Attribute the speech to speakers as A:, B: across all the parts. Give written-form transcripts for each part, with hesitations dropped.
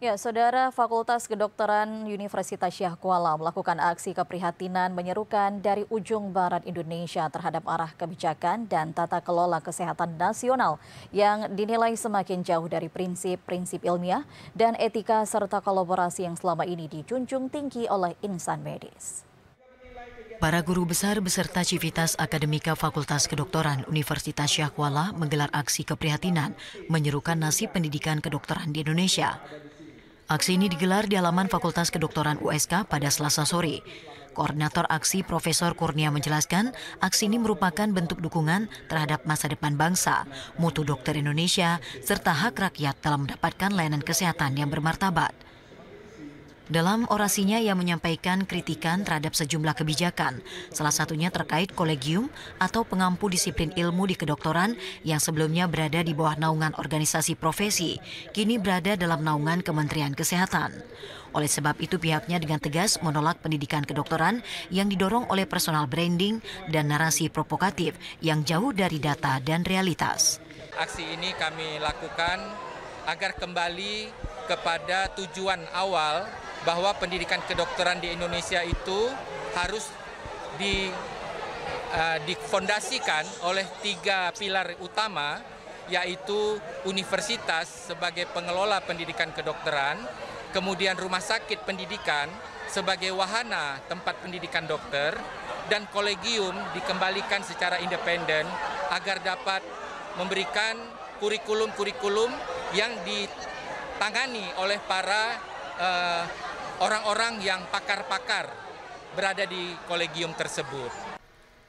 A: Ya, Saudara, Fakultas Kedokteran Universitas Syah Kuala melakukan aksi keprihatinan menyerukan dari ujung barat Indonesia terhadap arah kebijakan dan tata kelola kesehatan nasional yang dinilai semakin jauh dari prinsip-prinsip ilmiah dan etika serta kolaborasi yang selama ini dijunjung tinggi oleh insan medis.
B: Para guru besar beserta Civitas Akademika Fakultas Kedokteran Universitas Syah Kuala menggelar aksi keprihatinan menyerukan nasib pendidikan kedokteran di Indonesia. Aksi ini digelar di halaman Fakultas Kedokteran USK pada Selasa sore. Koordinator aksi Profesor Kurnia menjelaskan, aksi ini merupakan bentuk dukungan terhadap masa depan bangsa, mutu dokter Indonesia, serta hak rakyat dalam mendapatkan layanan kesehatan yang bermartabat. Dalam orasinya ia menyampaikan kritikan terhadap sejumlah kebijakan, salah satunya terkait kolegium atau pengampu disiplin ilmu di kedokteran yang sebelumnya berada di bawah naungan organisasi profesi, kini berada dalam naungan Kementerian Kesehatan. Oleh sebab itu pihaknya dengan tegas menolak pendidikan kedokteran yang didorong oleh personal branding dan narasi provokatif yang jauh dari data dan realitas.
C: Aksi ini kami lakukan agar kembali kepada tujuan awal bahwa pendidikan kedokteran di Indonesia itu harus difondasikan oleh 3 pilar utama, yaitu universitas sebagai pengelola pendidikan kedokteran, kemudian rumah sakit pendidikan sebagai wahana tempat pendidikan dokter, dan kolegium dikembalikan secara independen agar dapat memberikan kurikulum-kurikulum yang ditangani oleh para orang-orang yang pakar-pakar berada di kolegium tersebut.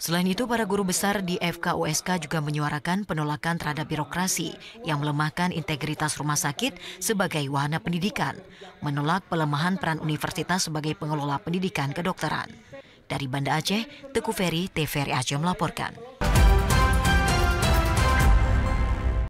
B: Selain itu, para guru besar di FKUSK juga menyuarakan penolakan terhadap birokrasi yang melemahkan integritas rumah sakit sebagai wahana pendidikan, menolak pelemahan peran universitas sebagai pengelola pendidikan kedokteran. Dari Banda Aceh, Teguh Ferry, TVRI Aceh melaporkan.